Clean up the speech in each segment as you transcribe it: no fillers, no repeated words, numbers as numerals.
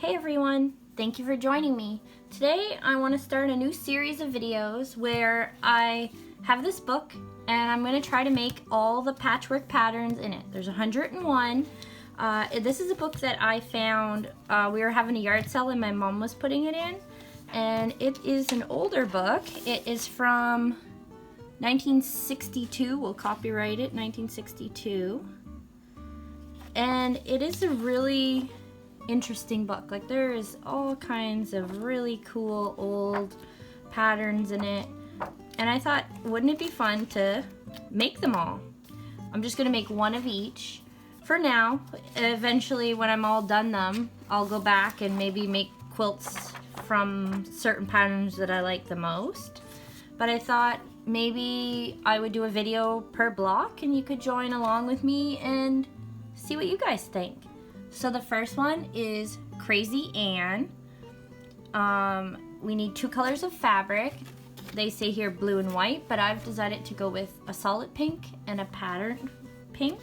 Hey everyone, thank you for joining me. Today I want to start a new series of videos where I have this book and I'm going to try to make all the patchwork patterns in it. There's 101. This is a book that I found, we were having a yard sale and my mom was putting it in, and it is an older book. It is from 1962, we'll copyright it, 1962. And it is a really interesting book. Like, there is all kinds of really cool old patterns in it, and I thought, wouldn't it be fun to make them all? I'm just gonna make one of each for now. Eventually, when I'm all done them, I'll go back and maybe make quilts from certain patterns that I like the most. But I thought maybe I would do a video per block and you could join along with me and see what you guys think. So the first one is Crazy Ann. We need 2 colors of fabric. They say here blue and white, but I've decided to go with a solid pink and a pattern pink.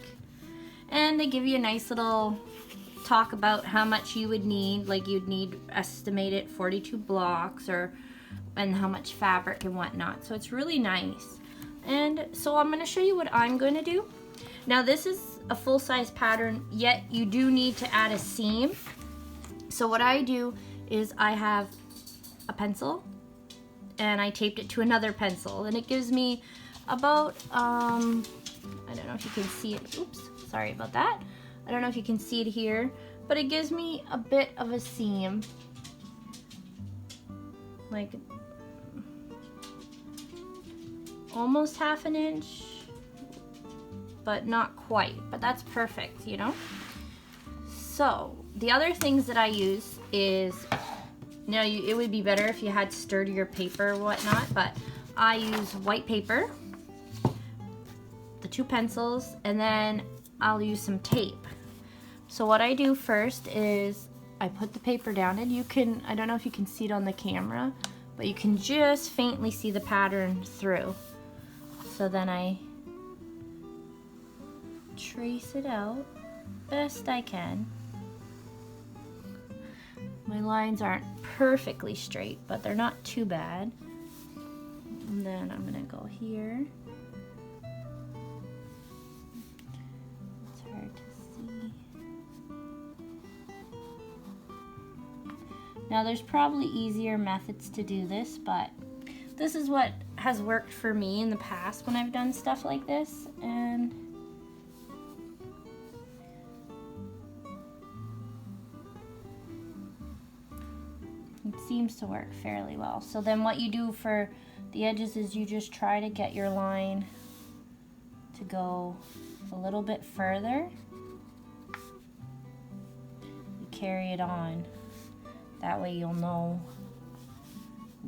And they give you a nice little talk about how much you would need. Like, you'd need estimated 42 blocks and how much fabric and whatnot. So it's really nice. And so I'm going to show you what I'm going to do. Now this is a full-size pattern, yet you do need to add a seam. So what I do is I have a pencil and I taped it to another pencil, and it gives me about, I don't know if you can see it, oops, sorry about that. I don't know if you can see it here, but it gives me a bit of a seam, like almost half an inch, but not quite, but that's perfect, you know? So the other things that I use is, you know, it would be better if you had sturdier paper or whatnot, but I use white paper, the 2 pencils, and then I'll use some tape. So what I do first is I put the paper down, and you can, I don't know if you can see it on the camera, but you can just faintly see the pattern through. So then I trace it out best I can. My lines aren't perfectly straight, but they're not too bad. And then I'm gonna go here. It's hard to see. Now there's probably easier methods to do this, but this is what has worked for me in the past when I've done stuff like this, and it seems to work fairly well. So then what you do for the edges is you just try to get your line to go a little bit further. You carry it on. That way you'll know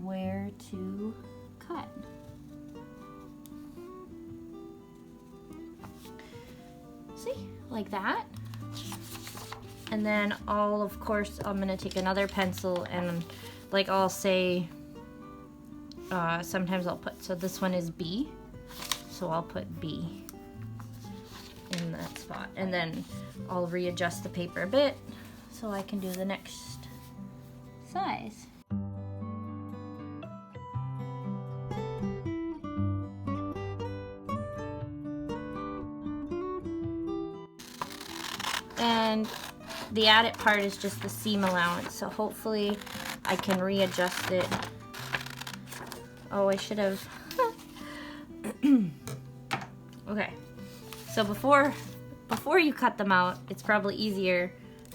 where to cut. See, like that. And then of course, I'm gonna take another pencil and, like, I'll say, sometimes I'll put, so this one is B, so I'll put B in that spot. And then I'll readjust the paper a bit so I can do the next size. And the added part is just the seam allowance, so hopefully I can readjust it. Oh, I should have. Okay, so before you cut them out, it's probably easier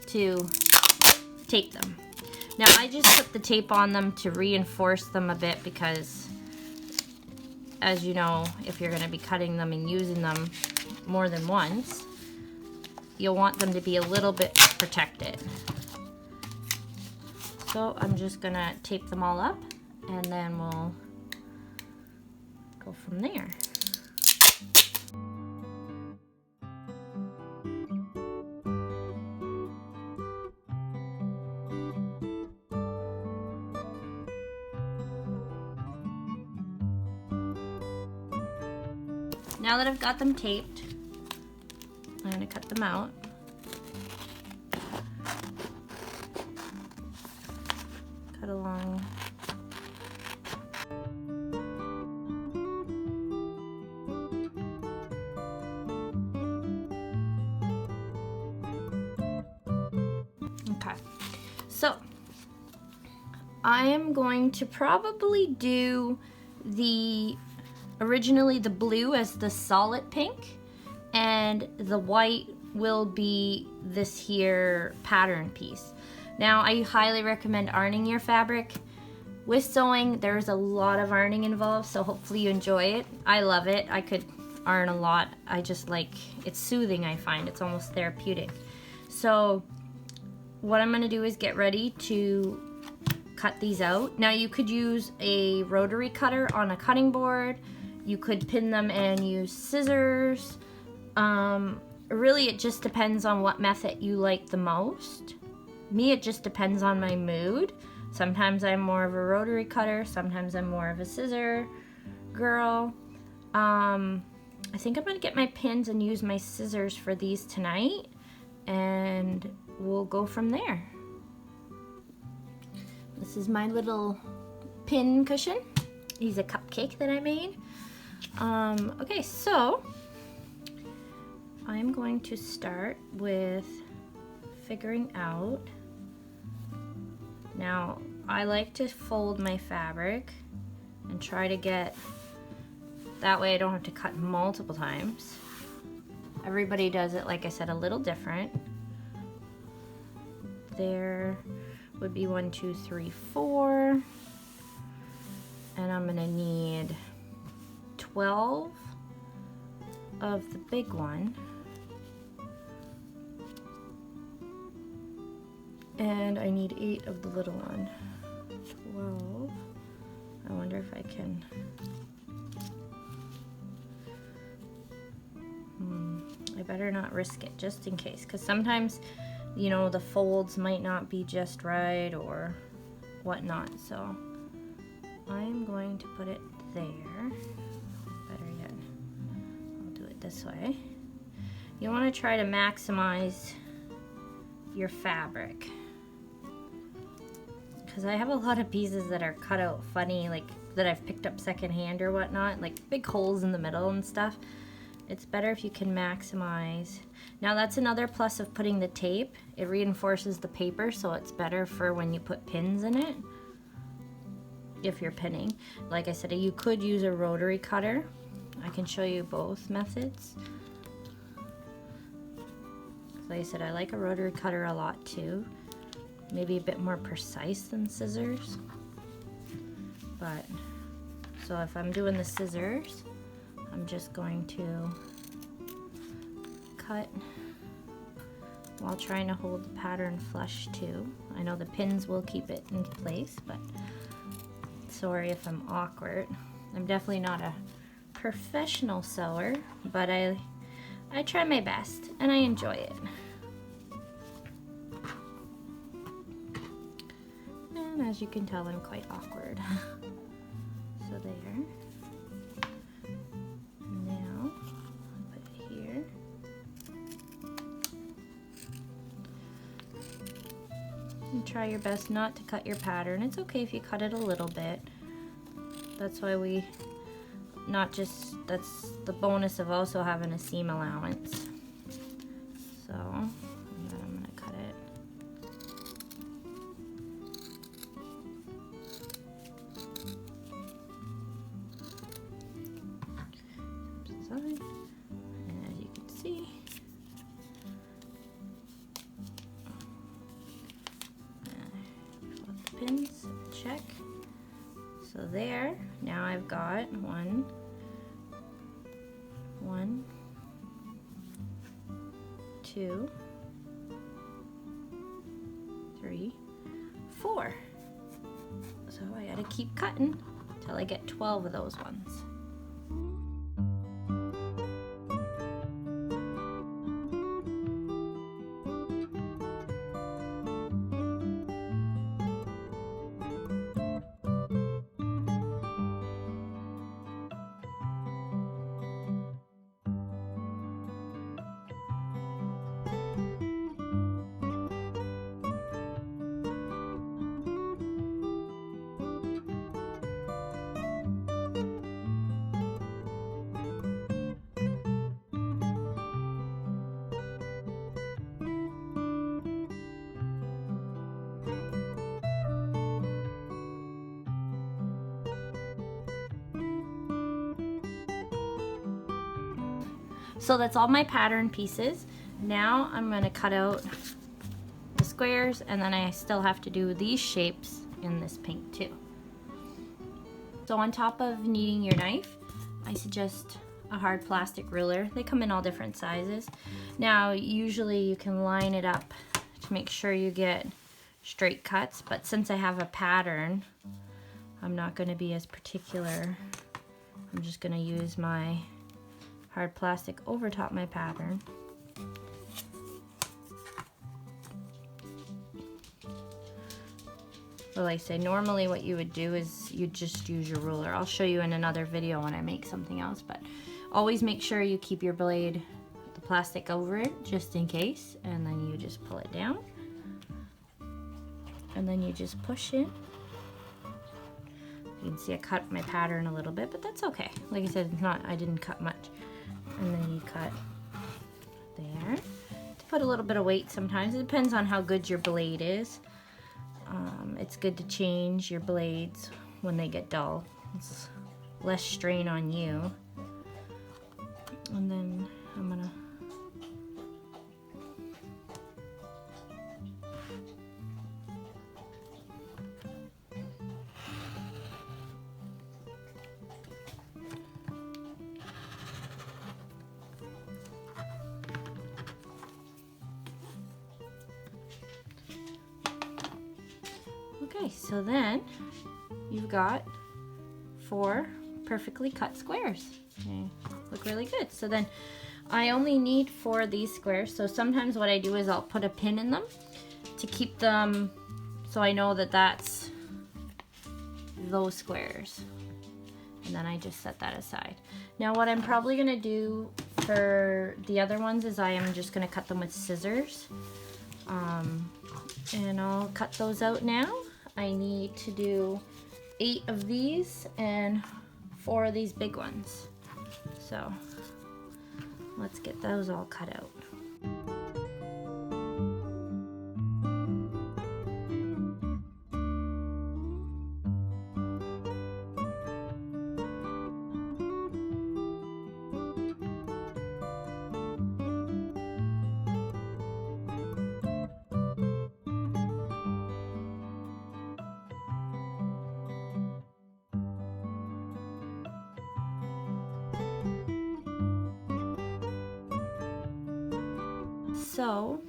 to tape them. Now I just put the tape on them to reinforce them a bit, because as you know, if you're going to be cutting them and using them more than once, you'll want them to be a little bit protected. So I'm just gonna tape them all up, and then we'll go from there. Now that I've got them taped, I'm going to cut them out. cut along. Okay, so I am going to probably do originally the blue as the solid pink, and the white will be this here pattern piece. Now, I highly recommend ironing your fabric. With sewing, there's a lot of ironing involved, so hopefully you enjoy it. I love it. I could iron a lot. I just like, it's soothing, I find. It's almost therapeutic. So what I'm gonna do is get ready to cut these out. Now, you could use a rotary cutter on a cutting board. You could pin them and use scissors. Really, it just depends on what method you like the most. Me, it just depends on my mood. Sometimes I'm more of a rotary cutter, sometimes I'm more of a scissor girl. I think I'm gonna get my pins and use my scissors for these tonight, and we'll go from there. This is my little pin cushion. He's a cupcake that I made. Okay, so I'm going to start with figuring out. Now, I like to fold my fabric and try to get, that way I don't have to cut multiple times. Everybody does it, like I said, a little different. There would be 1, 2, 3, 4. And I'm gonna need 12 of the big one. And I need 8 of the little one. 12. I wonder if I can. I better not risk it, just in case, because sometimes, you know, the folds might not be just right or whatnot. So I'm going to put it there. Better yet, I'll do it this way. You want to try to maximize your fabric, because I have a lot of pieces that are cut out funny, like that I've picked up secondhand or whatnot, like big holes in the middle and stuff. It's better if you can maximize. Now, that's another plus of putting the tape. It reinforces the paper, so it's better for when you put pins in it, if you're pinning. Like I said, you could use a rotary cutter. I can show you both methods. Like I said, I like a rotary cutter a lot too. Maybe a bit more precise than scissors. But, so if I'm doing the scissors, I'm just going to cut while trying to hold the pattern flush too. I know the pins will keep it in place, but sorry if I'm awkward. I'm definitely not a professional sewer, but I try my best and I enjoy it. And as you can tell, I'm quite awkward. So there. Now, put it here. And try your best not to cut your pattern. It's okay if you cut it a little bit. That's why we, that's the bonus of also having a seam allowance. So, and then I'm gonna cut it. And as you can see, flip the pins, check. So there, now I've got one, 2, 3, 4. So I gotta keep cutting till I get 12 of those ones. So that's all my pattern pieces. Now I'm gonna cut out the squares, and then I still have to do these shapes in this pink too. So on top of kneading your knife, I suggest a hard plastic ruler. They come in all different sizes. Now usually you can line it up to make sure you get straight cuts, but since I have a pattern, I'm not going to be as particular. I'm just going to use my hard plastic over top my pattern. But like I say, normally what you would do is you just use your ruler. I'll show you in another video when I make something else, but always make sure you keep your blade, the plastic over it, just in case, and then you just pull it down. And then you just push in. You can see I cut my pattern a little bit, but that's okay. Like I said, it's not, I didn't cut much. And then you cut there. To put a little bit of weight sometimes. It depends on how good your blade is. It's good to change your blades when they get dull. It's less strain on you. And then I'm gonna okay, so then you've got 4 perfectly cut squares. They look really good. So then I only need 4 of these squares. So sometimes what I do is I'll put a pin in them to keep them, so I know that that's those squares. And then I just set that aside. Now what I'm probably gonna do for the other ones is I am just gonna cut them with scissors. And I'll cut those out now. I need to do 8 of these and 4 of these big ones. So let's get those all cut out. So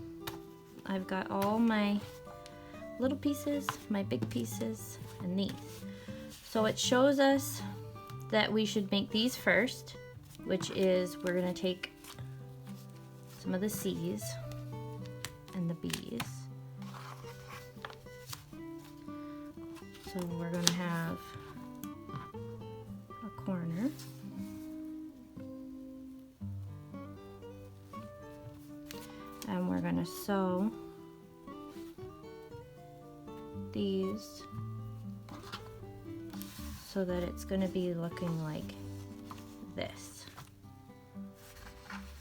I've got all my little pieces, my big pieces, and these. So it shows us that we should make these first, which is we're gonna take some of the C's and the B's. So we're gonna have a corner. And we're gonna sew these so that it's gonna be looking like this.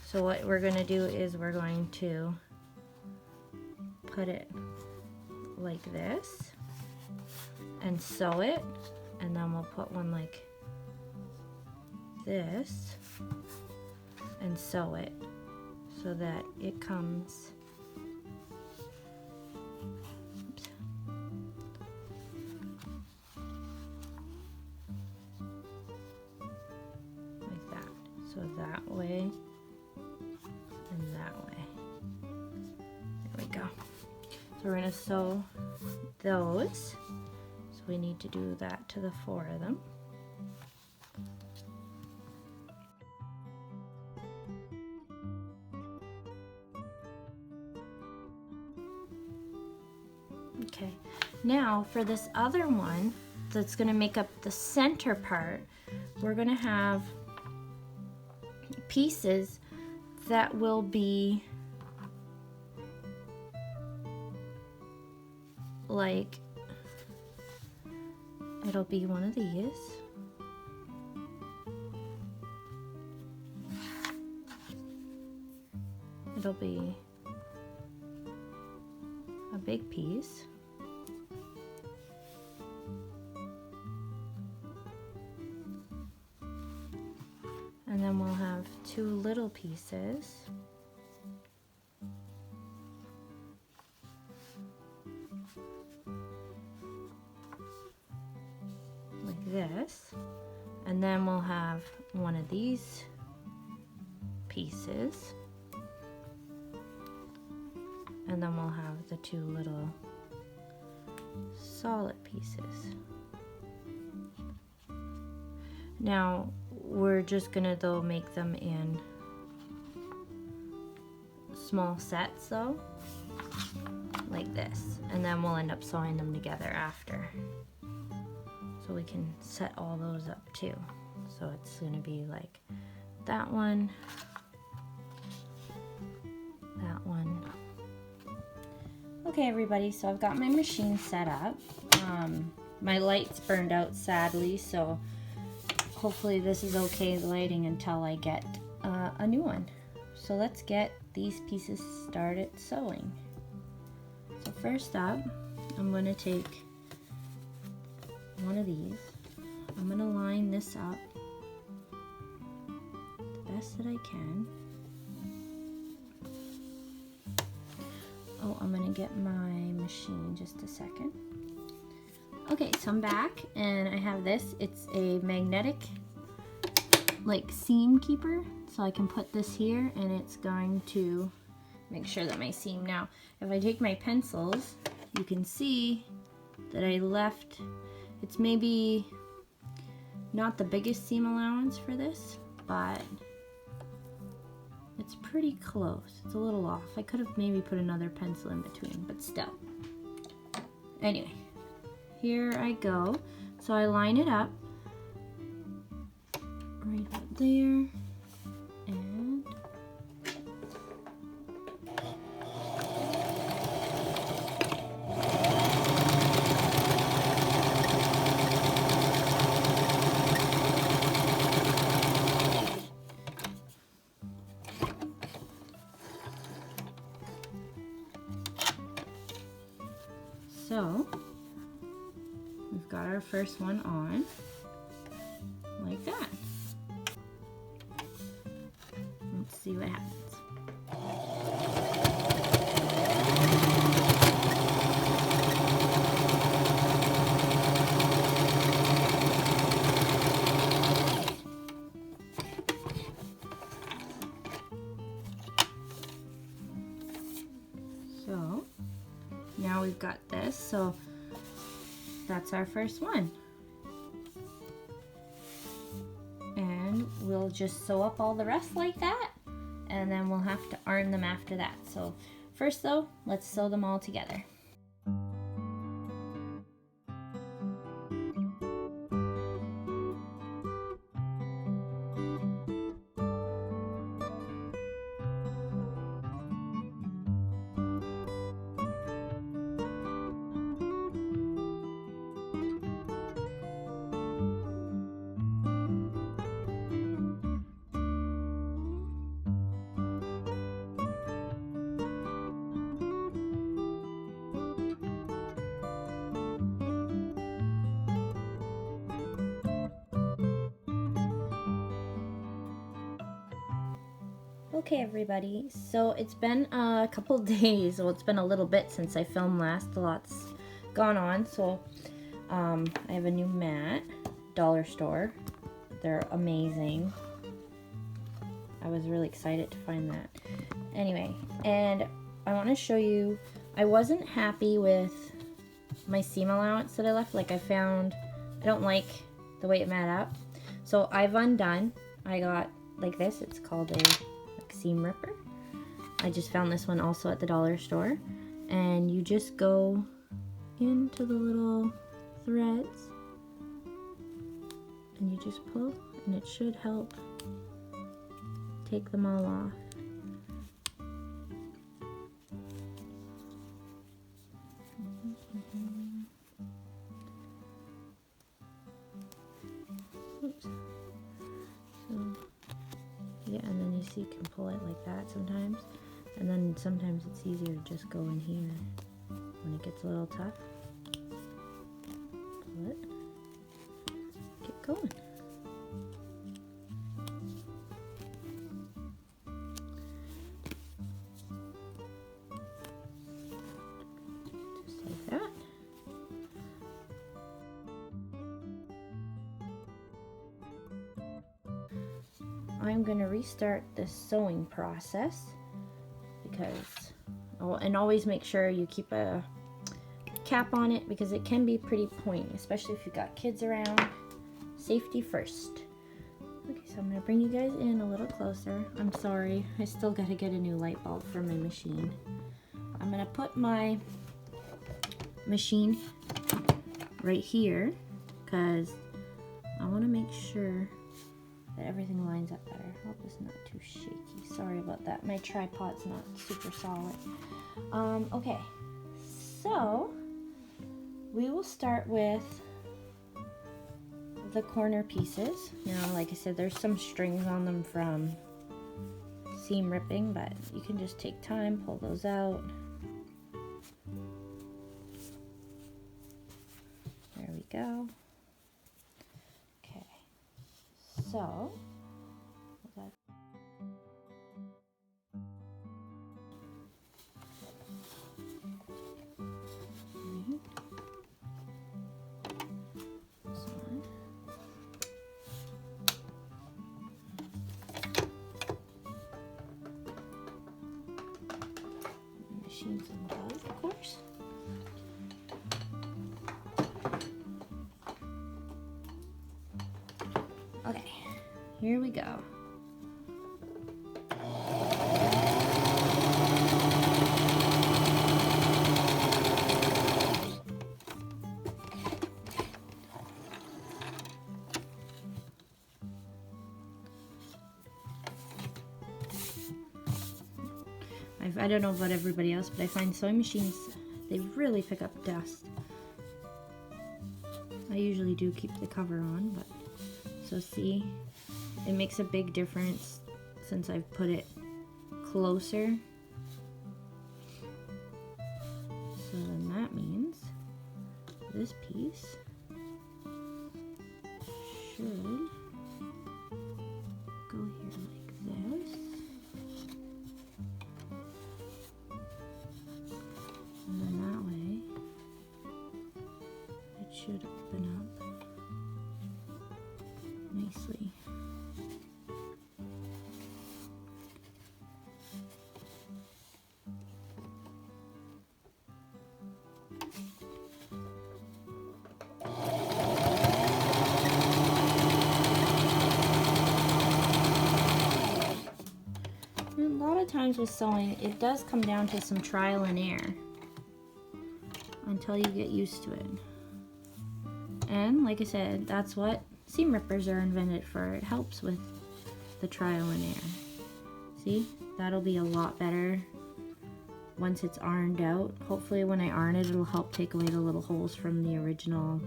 So what we're gonna do is we're going to put it like this and sew it, and then we'll put one like this and sew it, so that it comes, oops, like that. So that way and that way. There we go. So we're gonna sew those. So we need to do that to the 4 of them. Okay, now for this other one that's going to make up the center part, we're going to have pieces that will be like, it'll be one of these. It'll be a big piece. And then we'll have two little pieces. Like this. And then we'll have one of these pieces. And then we'll have the two little solid pieces. Now we're just gonna though make them in small sets though, like this, and then we'll end up sewing them together after. So we can set all those up too. So it's gonna be like that one, that one. Okay everybody, so I've got my machine set up. My lights burned out sadly, so hopefully this is okay lighting until I get a new one. So let's get these pieces started sewing. So first up, I'm going to take one of these. I'm going to line this up the best that I can. Oh, I'm going to get my machine just a second. Okay, so I'm back and I have this. It's a magnetic like seam keeper. So I can put this here and it's going to make sure that my seam. Now, if I take my pencils, you can see that I left, it's maybe not the biggest seam allowance for this, but it's pretty close. It's a little off. I could have maybe put another pencil in between, but still. Anyway. Here I go. So I line it up right about there, and so we've got our first one on, like that. Let's see what happens. So, now we've got this, so that's our first one. And we'll just sew up all the rest like that, and then we'll have to iron them after that. So first though, let's sew them all together. Okay everybody, so it's been a couple days, well it's been a little bit since I filmed last, a lot's gone on, so I have a new mat, dollar store, they're amazing. I was really excited to find that. Anyway, and I want to show you, I wasn't happy with my seam allowance that I left, like I don't like the way it mat out, so I've undone, I got like this, it's called a seam ripper. I just found this one also at the dollar store, and you just go into the little threads and you just pull, and it should help take them all off. Oops. So yeah, and then you see you can pull it like that sometimes, and then sometimes it's easier to just go in here when it gets a little tough. Pull it, get going. I'm going to restart this sewing process because, oh, and always make sure you keep a cap on it because it can be pretty pointy, especially if you've got kids around. Safety first. Okay, so I'm going to bring you guys in a little closer. I'm sorry, I still got to get a new light bulb for my machine. I'm going to put my machine right here because I want to make sure that everything lines up better. I hope it's not too shaky. Sorry about that. My tripod's not super solid. Okay, so we will start with the corner pieces. Now, like I said, there's some strings on them from seam ripping, but you can just take time, pull those out. There we go. Okay, so machines and both, of course. Okay, here we go. I don't know about everybody else, but I find sewing machines, they really pick up dust. I usually do keep the cover on, but so see, it makes a big difference since I've put it closer. So then that means this piece should go here like this. And then that way, it should open up nicely. And a lot of times with sewing, it does come down to some trial and error until you get used to it. And like I said, that's what seam rippers are invented for. It helps with the trial and error. See, that'll be a lot better once it's ironed out. Hopefully when I iron it, it'll help take away the little holes from the original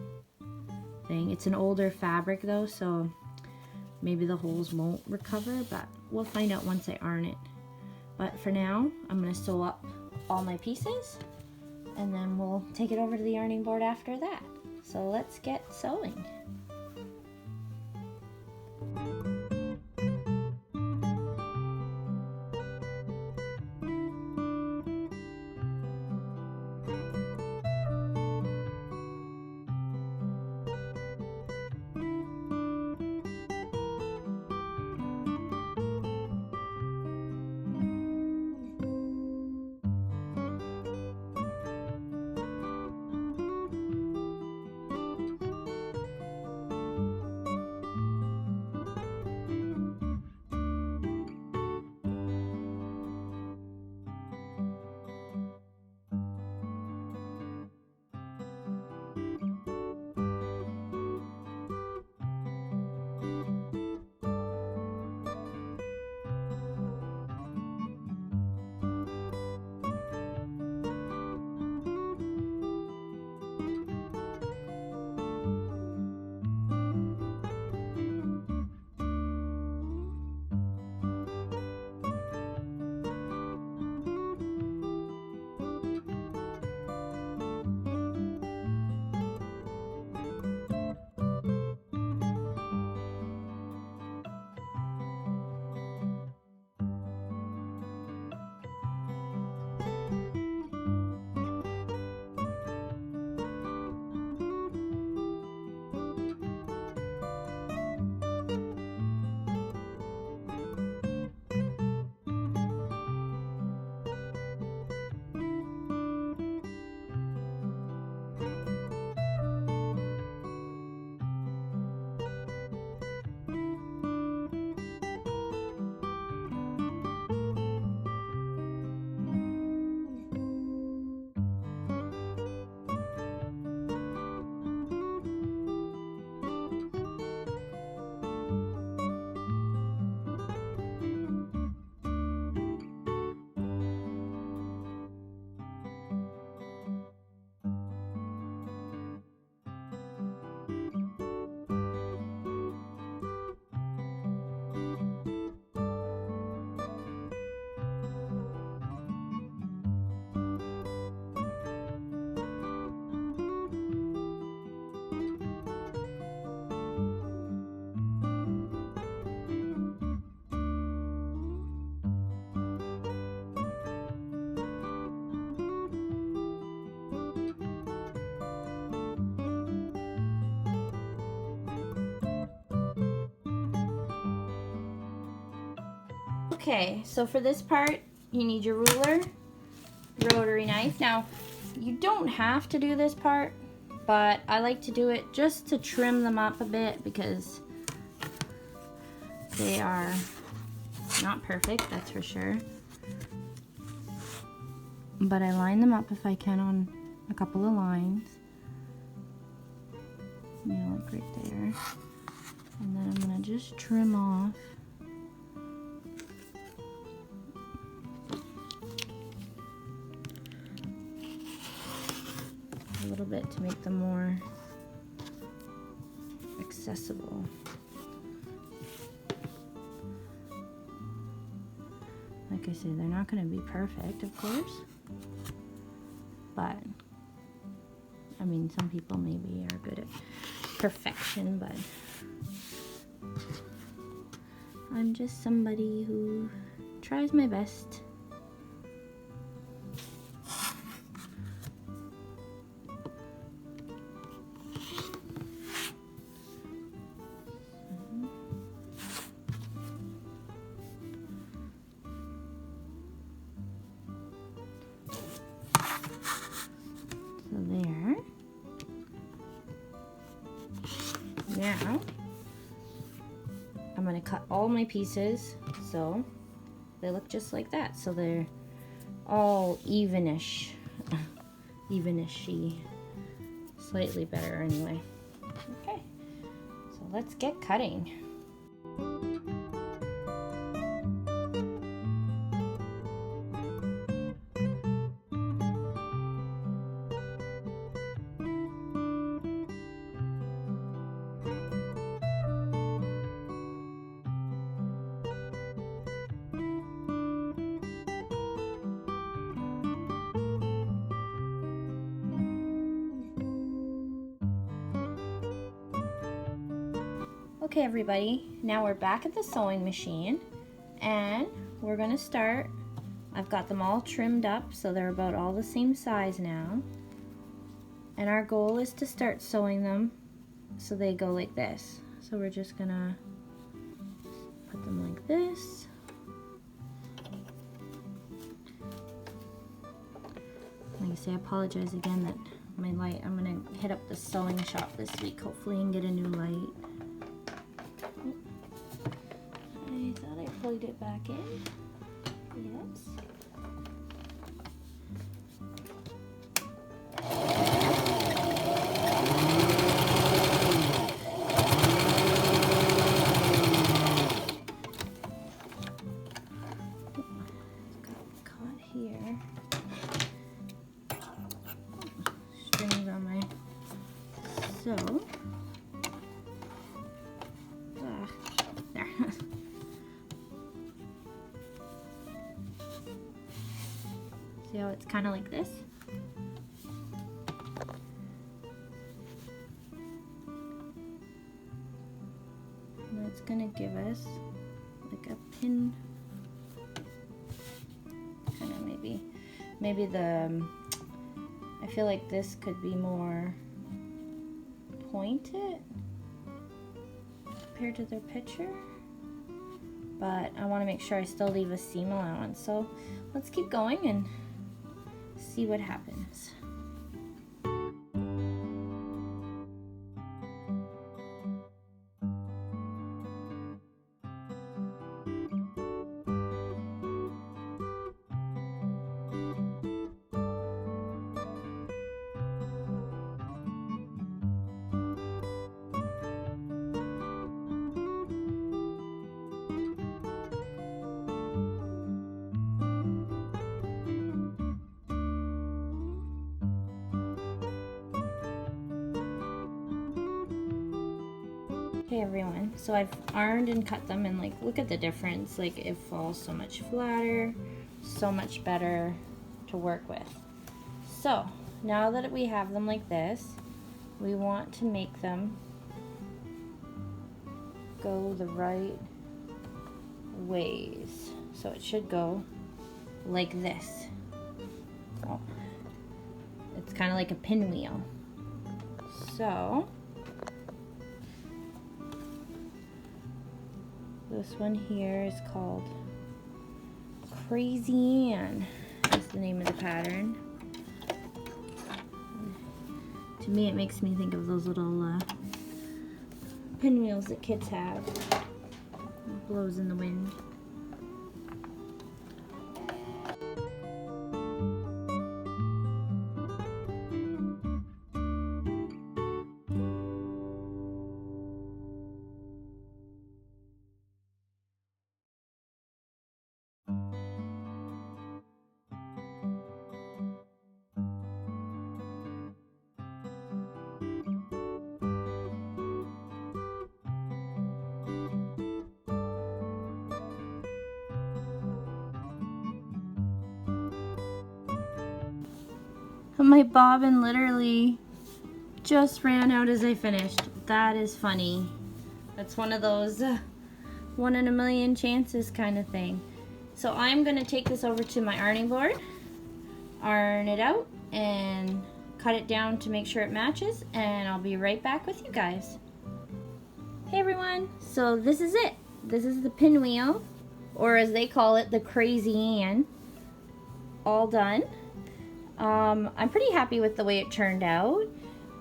thing. It's an older fabric though, so maybe the holes won't recover, but we'll find out once I iron it. But for now, I'm gonna sew up all my pieces and then we'll take it over to the ironing board after that. So let's get sewing. Okay, so for this part, you need your ruler, rotary knife. Now, you don't have to do this part, but I like to do it just to trim them up a bit because they are not perfect, that's for sure. But I line them up if I can on a couple of lines. You know, like right there. And then I'm gonna just trim off a little bit to make them more accessible. Like I said, they're not going to be perfect, of course, but I mean, some people maybe are good at perfection, but I'm just somebody who tries my best. There. Now, I'm going to cut all my pieces so they look just like that. So they're all evenish. Evenishy. Slightly better anyway. Okay, so let's get cutting. Okay everybody, now we're back at the sewing machine and we're gonna start. I've got them all trimmed up so they're about all the same size now. And our goal is to start sewing them so they go like this. So we're just gonna put them like this. Like I say, I apologize again that my light, I'm gonna hit up the sewing shop this week, hopefully and get a new light. I thought I plugged it back in. Yes. Got caught here. Strings on my sew. There. See how it's kind of like this? And that's gonna give us like a pin, kind of maybe the, I feel like this could be more pointed compared to their picture, but I want to make sure I still leave a seam allowance. So let's keep going and see what happens. Okay everyone, so I've ironed and cut them and like look at the difference, like it falls so much flatter, so much better to work with. So now that we have them like this, we want to make them go the right ways. So it should go like this. Oh, it's kind of like a pinwheel. So this one here is called Crazy Ann is the name of the pattern. To me, it makes me think of those little pinwheels that kids have. It blows in the wind. My bobbin literally just ran out as I finished. That is funny. That's one of those 1 in a million chances kind of thing. So I'm gonna take this over to my ironing board, iron it out, and cut it down to make sure it matches, and I'll be right back with you guys. Hey everyone, so this is it. This is the pinwheel, or as they call it, the Crazy Ann, all done. I'm pretty happy with the way it turned out.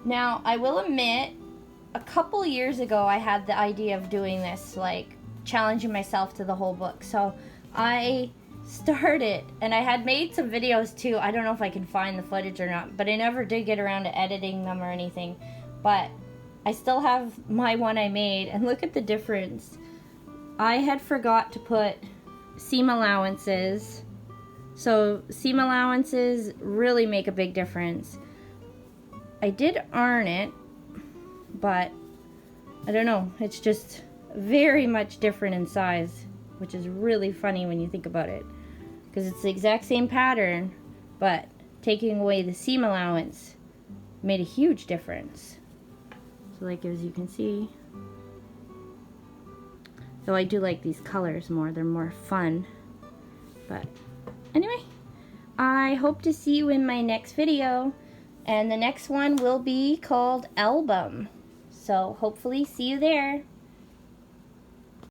Now, I will admit, a couple years ago I had the idea of doing this, like challenging myself to the whole book. So I started, and I had made some videos too. I don't know if I can find the footage or not, but I never did get around to editing them or anything. But I still have my one I made, and look at the difference. I had forgot to put seam allowances. So seam allowances really make a big difference. I did iron it, but I don't know, it's just very much different in size, which is really funny when you think about it, because it's the exact same pattern, but taking away the seam allowance made a huge difference. So like as you can see, though I do like these colors more, they're more fun. But anyway, I hope to see you in my next video, and the next one will be called Album. So hopefully see you there.